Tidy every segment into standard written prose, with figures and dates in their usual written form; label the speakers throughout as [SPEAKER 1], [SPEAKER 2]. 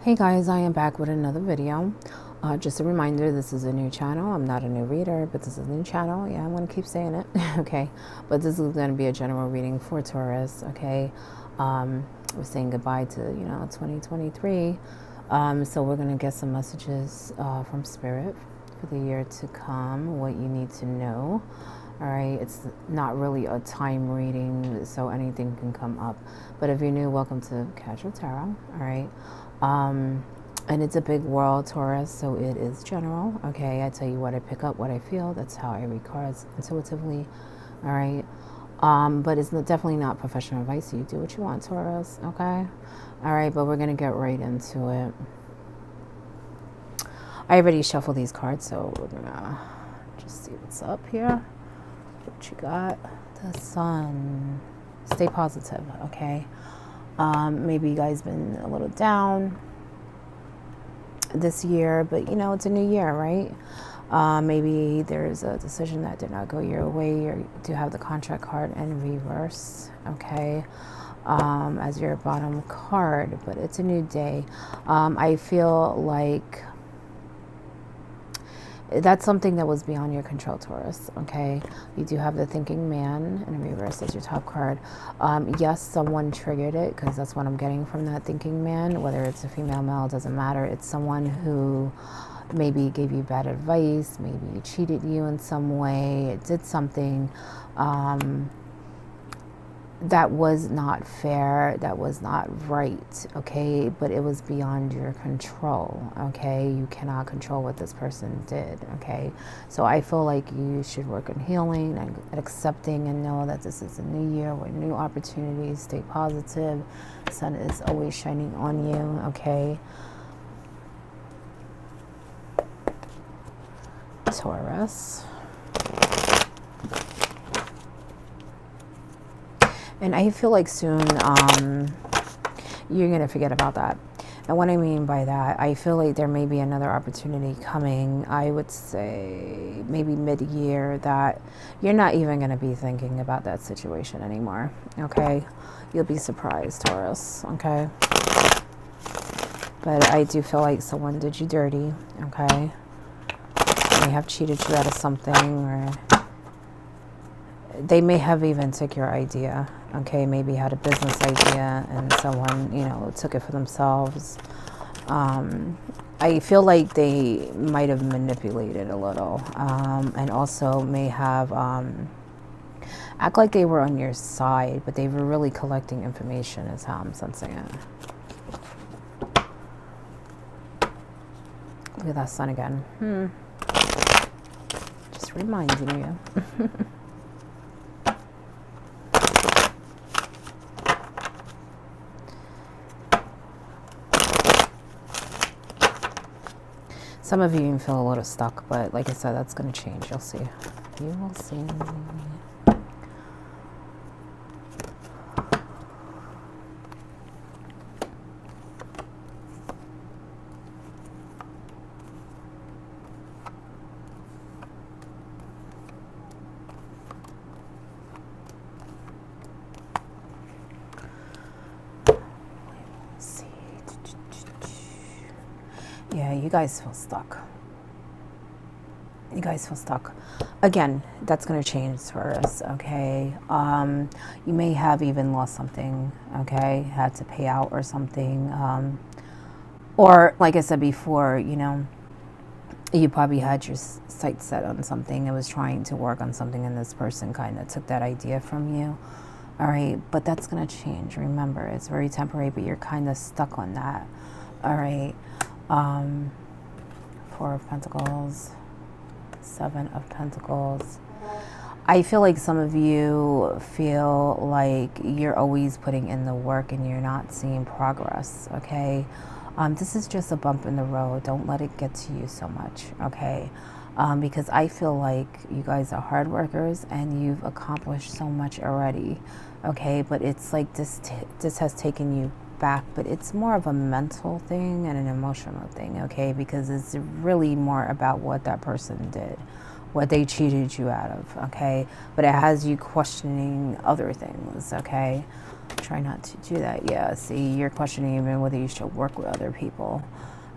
[SPEAKER 1] Hey guys, I am back with another video. Just a reminder, this is a new channel. I'm not a new reader, but this is a new channel. Yeah, I'm going to keep saying it. Okay, but this is going to be a general reading for Taurus. Okay, we're saying goodbye to 2023. So we're going to get some messages from Spirit for the year to come. What you need to know. All right, it's not really a time reading, so anything can come up. But if you're new, welcome to Casual Tarot. All right. And it's a big world, Taurus, so it is general. Okay, I tell you what I pick up, what I feel. That's how I read cards intuitively. All right. But it's definitely not professional advice. So you do what you want, Taurus. Okay. All right, but we're gonna get right into it. I already shuffled these cards, so we're gonna just see what's up here. What you got? The Sun. Stay positive. Okay. Maybe you guys been a little down this year, but it's a new year, right? Maybe there's a decision that did not go your way. You do have the contract card in reverse, okay, as your bottom card, but it's a new day. I feel like that's something that was beyond your control, Taurus, okay? You do have the thinking man in reverse as your top card. Yes, someone triggered it, because that's what I'm getting from that thinking man. Whether it's a female, male, doesn't matter. It's someone who maybe gave you bad advice, maybe cheated you in some way, did something that was not fair, that was not right, okay? But it was beyond your control, okay? You cannot control what this person did, okay? So I feel like you should work on healing and accepting and know that this is a new year with new opportunities. Stay positive. The sun is always shining on you, okay? Taurus. And I feel like soon you're going to forget about that. And what I mean by that, I feel like there may be another opportunity coming. I would say maybe mid-year that you're not even going to be thinking about that situation anymore. Okay? You'll be surprised, Taurus. Okay? But I do feel like someone did you dirty. Okay? They have cheated you out of something, or they may have even took your idea, okay? Maybe had a business idea and someone, took it for themselves. I feel like they might have manipulated a little, and also may have act like they were on your side, but they were really collecting information is how I'm sensing it. Look at that sun again. Just reminding you. Some of you feel a little stuck, but like I said, that's going to change. You'll see. You will see. Yeah, you guys feel stuck. You guys feel stuck. Again, that's going to change for us, okay? You may have even lost something, okay? Had to pay out or something. Or, like I said before, you probably had your sights set on something and was trying to work on something, and this person kind of took that idea from you. All right, but that's going to change. Remember, it's very temporary, but you're kind of stuck on that. All right. Four of Pentacles, Seven of Pentacles. I feel like some of you feel like you're always putting in the work and you're not seeing progress, okay? This is just a bump in the road. Don't let it get to you so much, okay? Because I feel like you guys are hard workers and you've accomplished so much already, okay? But it's like this has taken you back, but it's more of a mental thing and an emotional thing, okay? Because it's really more about what that person did, what they cheated you out of, okay? But it has you questioning other things, okay? Try not to do that. Yeah, see, you're questioning even whether you should work with other people,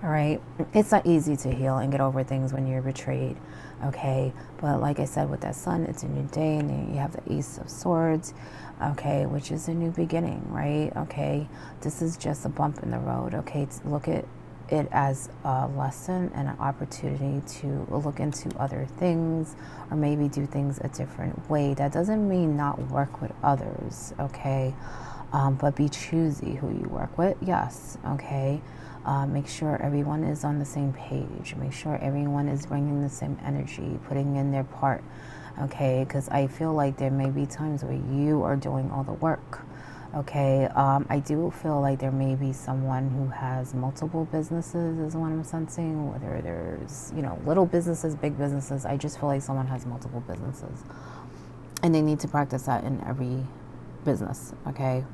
[SPEAKER 1] all right? It's not easy to heal and get over things when you're betrayed, okay? But like I said, with that sun, it's a new day, and then you have the Ace of Swords, okay, which is a new beginning, right? Okay, this is just a bump in the road, okay? Look at it as a lesson and an opportunity to look into other things, or maybe do things a different way. That doesn't mean not work with others, okay? But be choosy who you work with, yes, okay? Make sure everyone is on the same page. Make sure everyone is bringing the same energy, putting in their part, okay? Because I feel like there may be times where you are doing all the work, okay? I do feel like there may be someone who has multiple businesses is what I'm sensing, whether there's, you know, little businesses, big businesses. I just feel like someone has multiple businesses, and they need to practice that in every business, okay?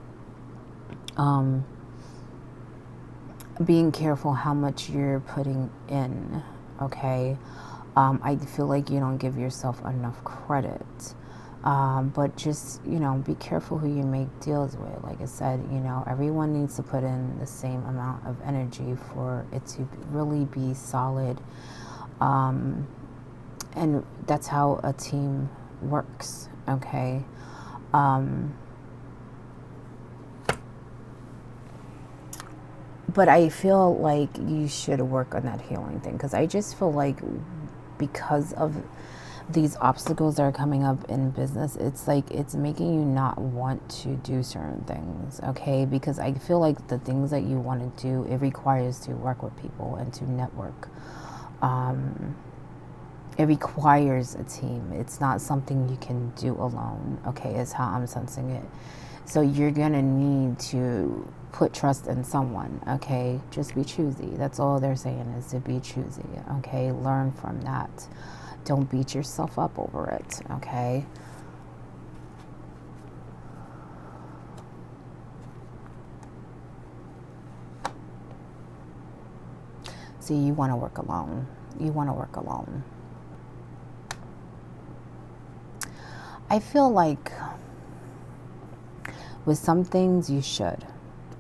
[SPEAKER 1] Being careful how much you're putting in, okay? I feel like you don't give yourself enough credit. But just, you know, be careful who you make deals with. Like I said, you know, everyone needs to put in the same amount of energy for it to really be solid. And that's how a team works, okay? But I feel like you should work on that healing thing, because I just feel like because of these obstacles that are coming up in business, it's like it's making you not want to do certain things, okay? Because I feel like the things that you want to do, it requires to work with people and to network. It requires a team. It's not something you can do alone, okay, is how I'm sensing it. So you're going to need to put trust in someone, okay? Just be choosy. That's all they're saying, is to be choosy, okay? Learn from that. Don't beat yourself up over it, okay? See, you want to work alone. You want to work alone. I feel like with some things you should.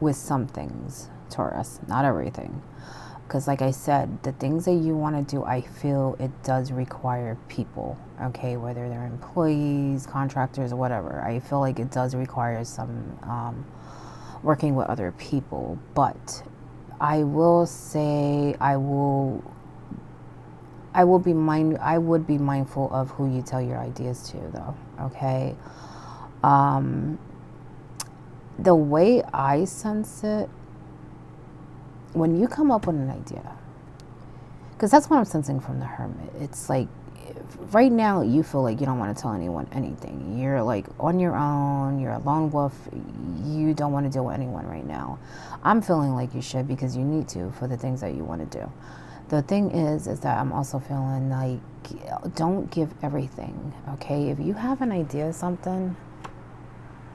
[SPEAKER 1] With some things, Taurus, not everything. Because like I said, the things that you want to do, I feel it does require people, okay? Whether they're employees, contractors, or whatever. I feel like it does require some working with other people. But I will say I would be mindful of who you tell your ideas to, though, okay? The way I sense it, when you come up with an idea, because that's what I'm sensing from the Hermit. It's like right now you feel like you don't want to tell anyone anything. You're like on your own. You're a lone wolf. You don't want to deal with anyone right now. I'm feeling like you should, because you need to for the things that you want to do. The thing is that I'm also feeling like don't give everything, okay? If you have an idea of something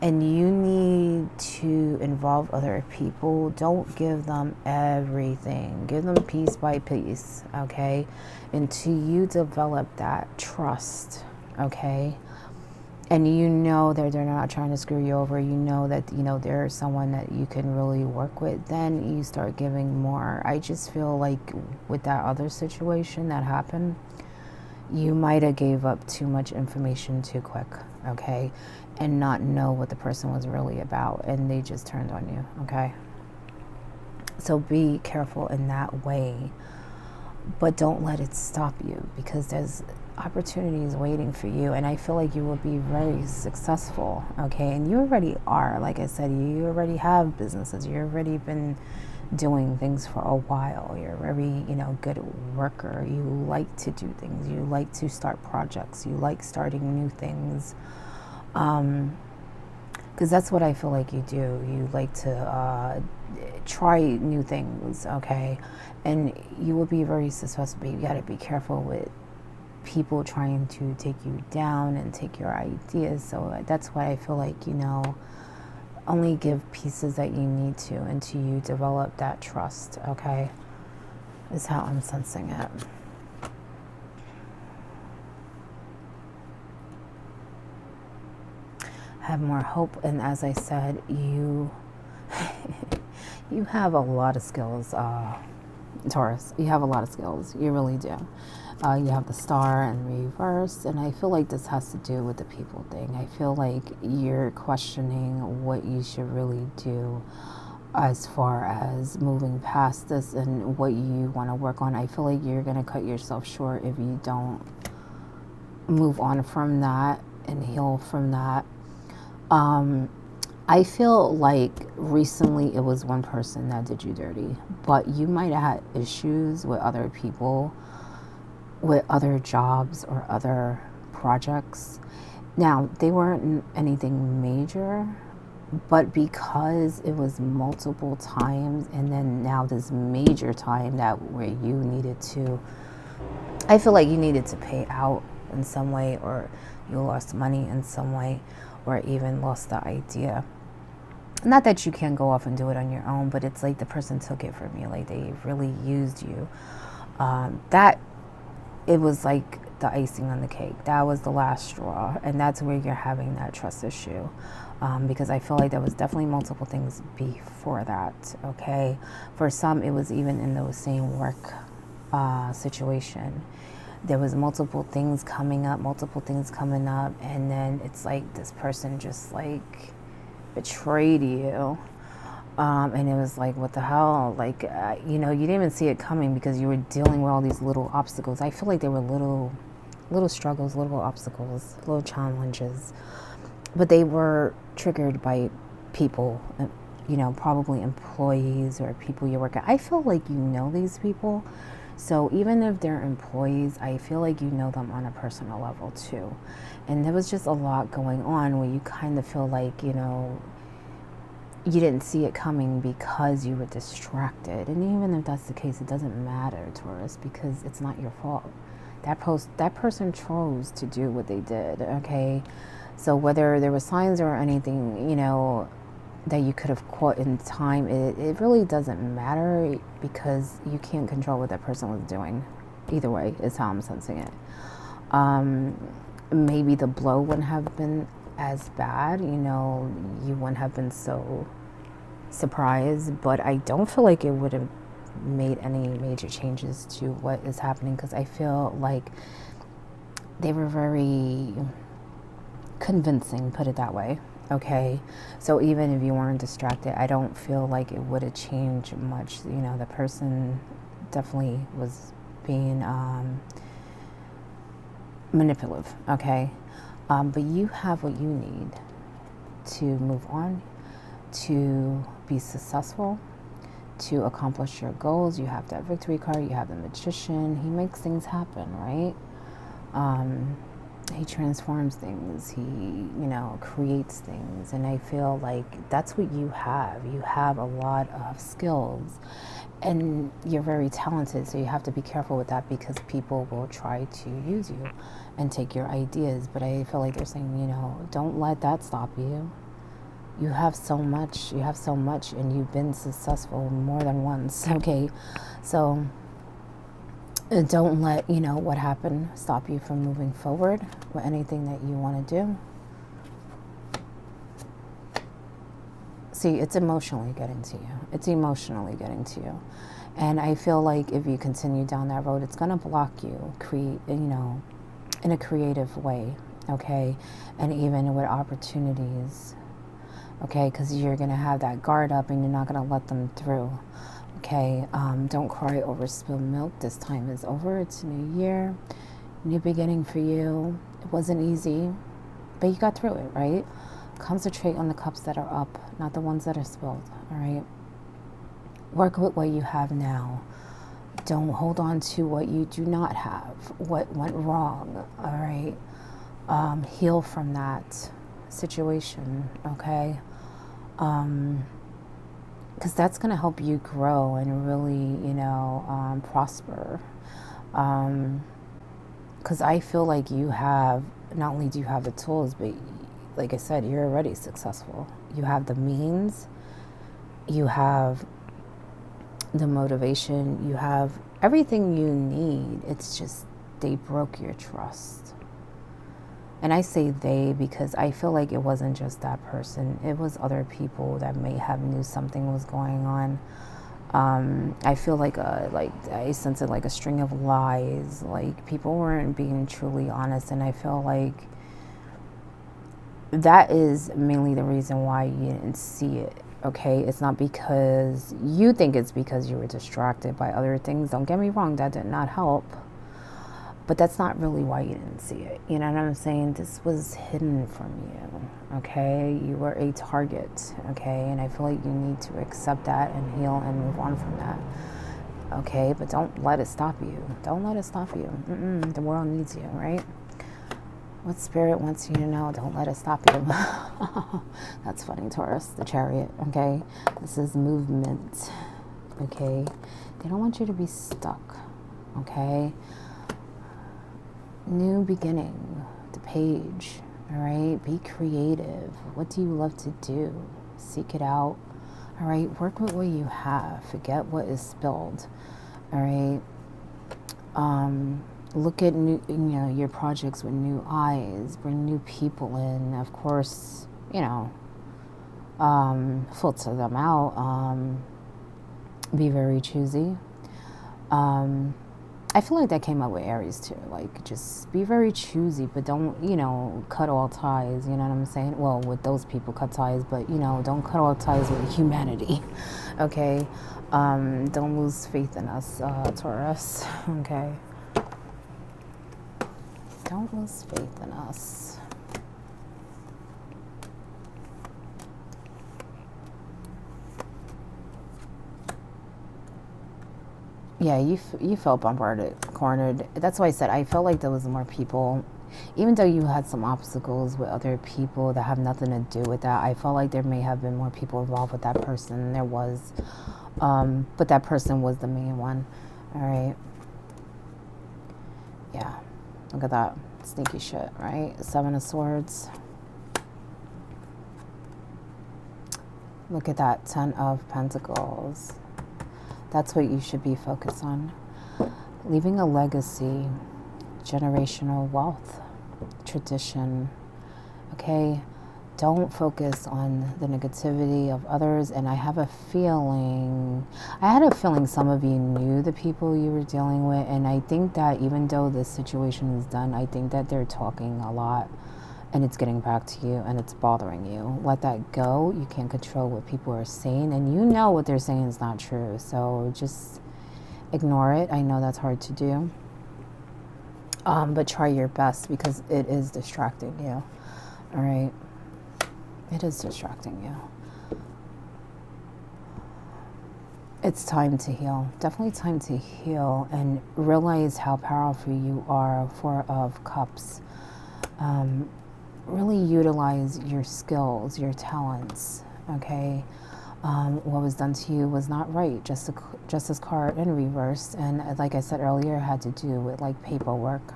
[SPEAKER 1] and you need to involve other people, don't give them everything. Give them piece by piece, okay? Until you develop that trust, okay? And you know that they're not trying to screw you over. You know that, you know, there's someone that you can really work with. Then you start giving more. I just feel like with that other situation that happened, you might have gave up too much information too quick, okay? And not know what the person was really about, and they just turned on you, okay? So be careful in that way, but don't let it stop you, because there's opportunities waiting for you, and I feel like you will be very successful, okay? And you already are. Like I said, you already have businesses. You've already been doing things for a while. You're a very, you know, good worker. You like to do things. You like to start projects. You like starting new things. Because that's what I feel like you do. You like to try new things, okay? And you will be very successful, but you got to be careful with people trying to take you down and take your ideas. So that's why I feel like, you know, only give pieces that you need to until you develop that trust, okay? Is how I'm sensing it. have more hope. And as I said, you you have a lot of skills, Taurus. You have a lot of skills. You really do. You have the star in reverse, and I feel like this has to do with the people thing. I feel like you're questioning what you should really do as far as moving past this and what you want to work on. I feel like you're going to cut yourself short if you don't move on from that and heal from that. I feel like recently it was one person that did you dirty, but you might have had issues with other people, with other jobs or other projects. Now, they weren't anything major, but because it was multiple times and then now this major time that where you needed to, I feel like you needed to pay out in some way, or you lost money in some way, or even lost the idea. Not that you can't go off and do it on your own, but it's like the person took it from you, like they really used you. That it was like the icing on the cake. That was the last straw, and that's where you're having that trust issue. Because I feel like there was definitely multiple things before that. Okay, for some it was even in the same work situation. There was multiple things coming up, and then it's like this person just like betrayed you. And it was like, what the hell? Like, you didn't even see it coming because you were dealing with all these little obstacles. I feel like they were little struggles, little obstacles, little challenges, but they were triggered by people, probably employees or people you work at. I feel like these people. So even if they're employees, I feel like you know them on a personal level too. And there was just a lot going on where you kind of feel like, you didn't see it coming because you were distracted. And even if that's the case, it doesn't matter, Taurus, because it's not your fault. That person chose to do what they did, okay? So whether there were signs or anything, that you could have caught in time, it really doesn't matter because you can't control what that person was doing. Either way is how I'm sensing it. Maybe the blow wouldn't have been as bad, you wouldn't have been so surprised, but I don't feel like it would have made any major changes to what is happening, because I feel like they were very convincing, put it that way. Okay, so even if you weren't distracted, I don't feel like it would have changed much. The person definitely was being manipulative, okay? But you have what you need to move on, to be successful, to accomplish your goals. You have that victory card, you have the magician. He makes things happen, right? He transforms things, he creates things, and I feel like that's what you have. You have a lot of skills and you're very talented, so you have to be careful with that because people will try to use you and take your ideas. But I feel like they're saying, don't let that stop you. You have so much, and you've been successful more than once, okay? So don't let, what happened stop you from moving forward with anything that you want to do. See, it's emotionally getting to you. And I feel like if you continue down that road, it's going to block you, in a creative way, okay? And even with opportunities, okay? Because you're going to have that guard up and you're not going to let them through. Okay, don't cry over spilled milk. This time is over. It's a new year, new beginning for you. It wasn't easy, but you got through it, right? Concentrate on the cups that are up, not the ones that are spilled, all right? Work with what you have now. Don't hold on to what you do not have, what went wrong, all right? Heal from that situation, okay? Because that's going to help you grow and really, prosper. Because I feel like you have, not only do you have the tools, but like I said, you're already successful. You have the means, you have the motivation, you have everything you need. It's just they broke your trust. And I say they because I feel like it wasn't just that person. It was other people that may have knew something was going on. I feel like I sense it like a string of lies. Like people weren't being truly honest, and I feel like that is mainly the reason why you didn't see it. Okay, it's not because you think it's because you were distracted by other things. Don't get me wrong, that did not help. But that's not really why you didn't see it. You know what I'm saying? This was hidden from you, okay? You were a target, okay? And I feel like you need to accept that and heal and move on from that, okay? But don't let it stop you. Don't let it stop you. The world needs you, right? What spirit wants you to know, don't let it stop you. That's funny, Taurus, the Chariot, okay? This is movement, okay? They don't want you to be stuck, okay? New beginning, the Page, all right? Be creative. What do you love to do? Seek it out, all right? Work with what you have. Forget what is spilled, all right? Look at new, your projects with new eyes. Bring new people in. Of course, filter them out. Be very choosy. I feel like that came up with Aries too. Like, just be very choosy, but don't, cut all ties. You know what I'm saying? Well, with those people, cut ties, but, don't cut all ties with humanity. Okay? Don't lose faith in us, Taurus. Okay? Don't lose faith in us. Yeah, you felt bombarded, cornered. That's why I said I felt like there was more people, even though you had some obstacles with other people that have nothing to do with that. I felt like there may have been more people involved with that person. There was, but that person was the main one. All right. Yeah, look at that sneaky shit, right? 7 of Swords. Look at that 10 of Pentacles. That's what you should be focused on. Leaving a legacy, generational wealth, tradition, okay? Don't focus on the negativity of others. And I had a feeling some of you knew the people you were dealing with. And I think that even though this situation is done, I think that they're talking a lot and it's getting back to you and it's bothering you. Let that go. You can't control what people are saying, and you know what they're saying is not true. So just ignore it. I know that's hard to do. But try your best because it is distracting you. All right. It is distracting you. It's time to heal. Definitely time to heal and realize how powerful you are. 4 of Cups. Really utilize your skills, your talents, okay? What was done to you was not right. Justice card in reverse. And like I said earlier, it had to do with like paperwork.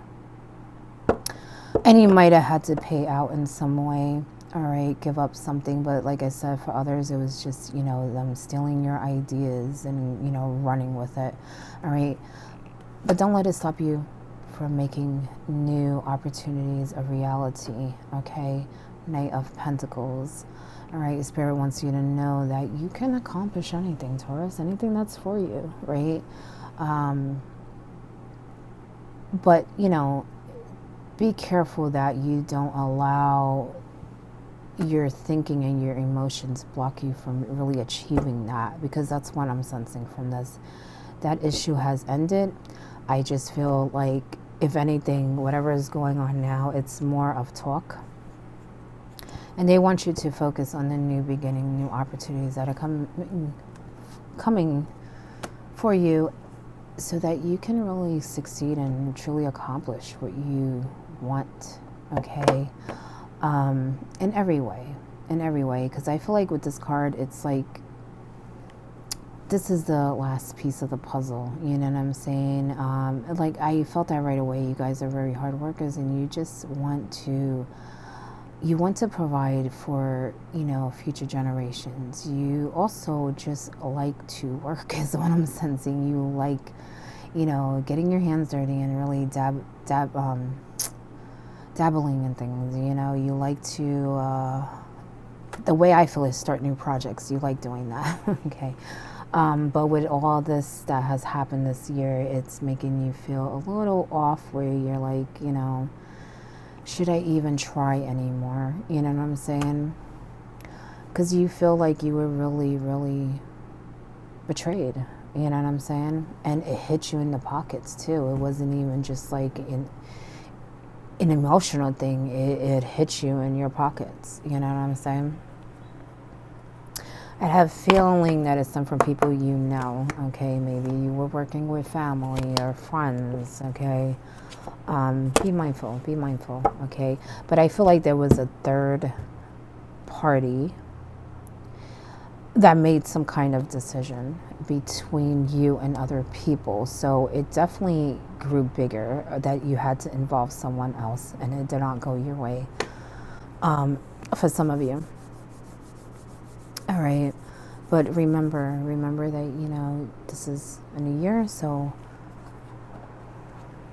[SPEAKER 1] And you might have had to pay out in some way, all right, give up something. But like I said, for others, it was just, them stealing your ideas and, running with it, all right? But don't let it stop you from making new opportunities a reality, okay? Knight of Pentacles. All right, Spirit wants you to know that you can accomplish anything, Taurus, anything that's for you, right? But, be careful that you don't allow your thinking and your emotions block you from really achieving that, because that's what I'm sensing from this. That issue has ended. I just feel like, if anything, whatever is going on now, it's more of talk. And they want you to focus on the new beginning, new opportunities that are coming for you so that you can really succeed and truly accomplish what you want, okay? In every way, because I feel like with this card, it's like, this is the last piece of the puzzle, you know what I'm saying? Like, I felt that right away. You guys are very hard workers, and you just want to provide for, future generations. You also just like to work is what I'm sensing. You like, getting your hands dirty and really dabbling in things, you know, you like to, the way I feel is start new projects. You like doing that, okay? But with all this that has happened this year, it's making you feel a little off where you're like, you know, should I even try anymore? You know what I'm saying? Because you feel like you were really, really betrayed. You know what I'm saying? And it hit you in the pockets too. It wasn't even just like an emotional thing. It hit you in your pockets. You know what I'm saying? I have a feeling that it's some from people you know, okay? Maybe you were working with family or friends, okay? Be mindful, okay? But I feel like there was a third party that made some kind of decision between you and other people. So it definitely grew bigger, that you had to involve someone else and it did not go your way, for some of you. All right. But remember that, you know, this is a new year, so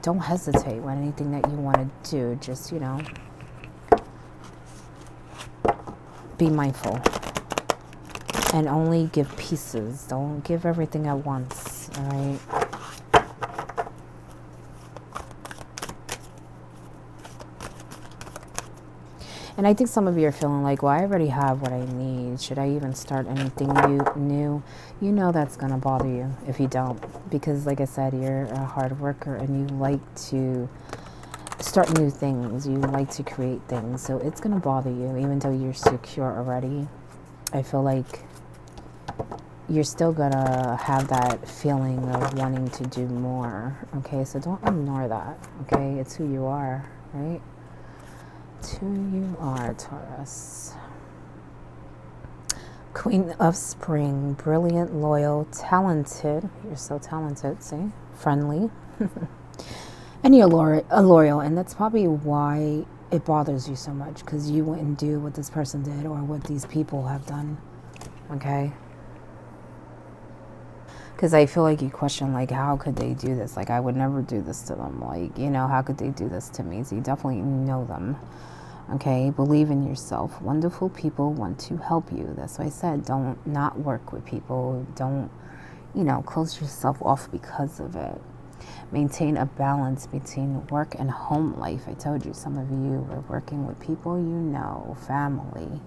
[SPEAKER 1] don't hesitate with anything that you want to do. Just, you know, be mindful and only give pieces. Don't give everything at once, all right? And I think some of you are feeling like, well, I already have what I need. Should I even start anything new? You know that's going to bother you if you don't. Because like I said, you're a hard worker and you like to start new things. You like to create things. So it's going to bother you even though you're secure already. I feel like you're still going to have that feeling of wanting to do more. Okay, so don't ignore that. Okay, it's who you are, right? Who you are, Taurus. Queen of Spring, brilliant, loyal, talented. You're so talented, see? Friendly. And you're loyal, and that's probably why it bothers you so much, because you wouldn't do what this person did or what these people have done, okay? Because I feel like you question, like, how could they do this? Like, I would never do this to them. Like, you know, how could they do this to me? So you definitely know them. Okay, believe in yourself. Wonderful people want to help you. That's why I said don't not work with people. Don't, you know, close yourself off because of it. Maintain a balance between work and home life. I told you some of you are working with people you know, family.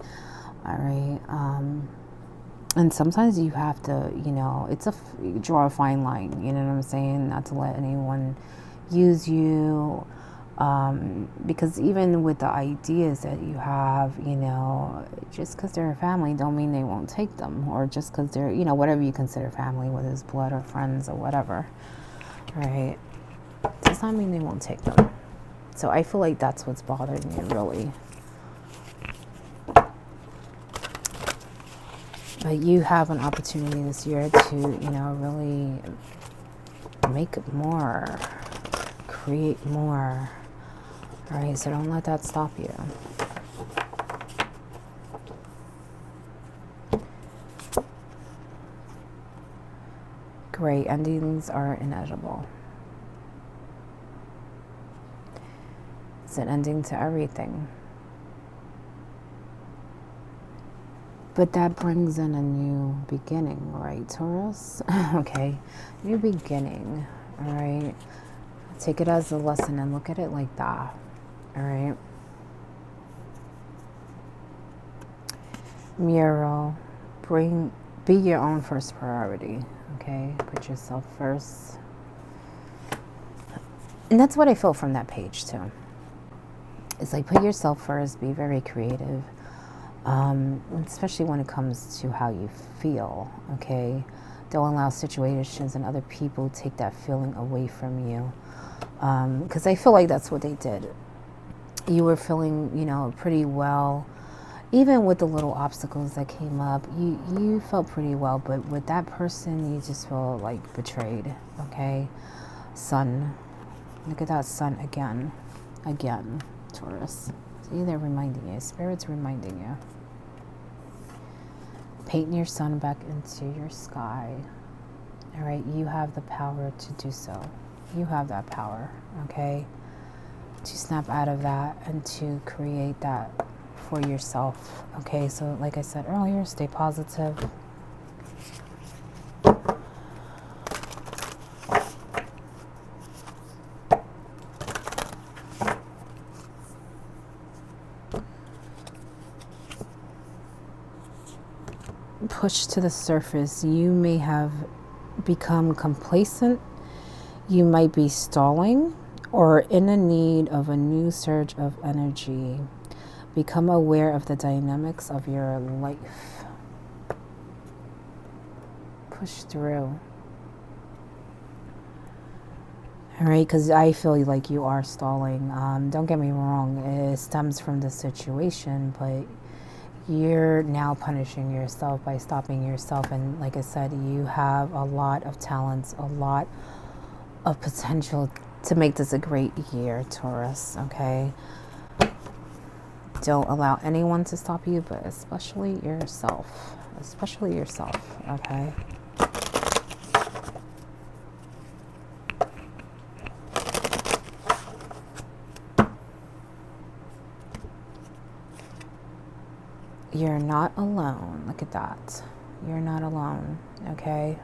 [SPEAKER 1] All right. And sometimes you have to, you know, draw a fine line. You know what I'm saying? Not to let anyone use you. Because even with the ideas that you have, you know, just because they're a family don't mean they won't take them, or just because they're, you know, whatever you consider family, whether it's blood or friends or whatever, right? Does not mean they won't take them. So I feel like that's what's bothering you, really. But you have an opportunity this year to, you know, really make more, create more. All right, so don't let that stop you. Great, endings are inevitable. It's an ending to everything. But that brings in a new beginning, right, Taurus? Okay, new beginning, all right? Take it as a lesson and look at it like that. All right. Mural, be your own first priority. Okay, put yourself first. And that's what I feel from that page too. It's like put yourself first. Be very creative, especially when it comes to how you feel. Okay, don't allow situations and other people take that feeling away from you. Because I feel like that's what they did. You were feeling, you know, pretty well. Even with the little obstacles that came up, you felt pretty well. But with that person, you just feel like betrayed, okay? Sun. Look at that sun again. Again, Taurus. See, they're reminding you. Spirit's reminding you. Paint your sun back into your sky. All right? You have the power to do so. You have that power, okay? to snap out of that and to create that for yourself. Okay, so like I said earlier, stay positive. Push to the surface. You may have become complacent. You might be stalling or in a need of a new surge of energy. Become aware of the dynamics of your life. Push through. All right, because I feel like you are stalling. Don't get me wrong, it stems from the situation, but you're now punishing yourself by stopping yourself. And like I said, you have a lot of talents, a lot of potential to make this a great year, Taurus, okay? Don't allow anyone to stop you, but especially yourself. Especially yourself, okay? You're not alone. Look at that. You're not alone, okay?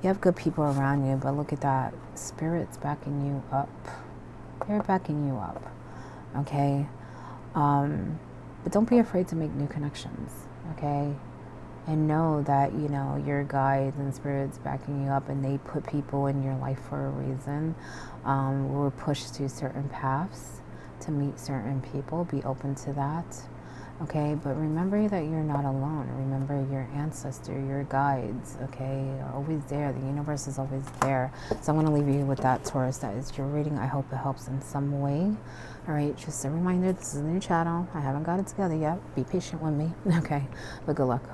[SPEAKER 1] You have good people around you, but look at that. Spirit's backing you up. They're backing you up, okay? But don't be afraid to make new connections, okay? And know that, you know, your guides and spirits backing you up, and they put people in your life for a reason. We're pushed to certain paths to meet certain people. Be open to that. Okay, but remember that you're not alone. Remember your ancestor, your guides, okay, are always there. The universe is always there. So I'm going to leave you with that, Taurus. That is your reading. I hope it helps in some way. All right, just a reminder, this is a new channel. I haven't got it together yet. Be patient with me, okay, but good luck.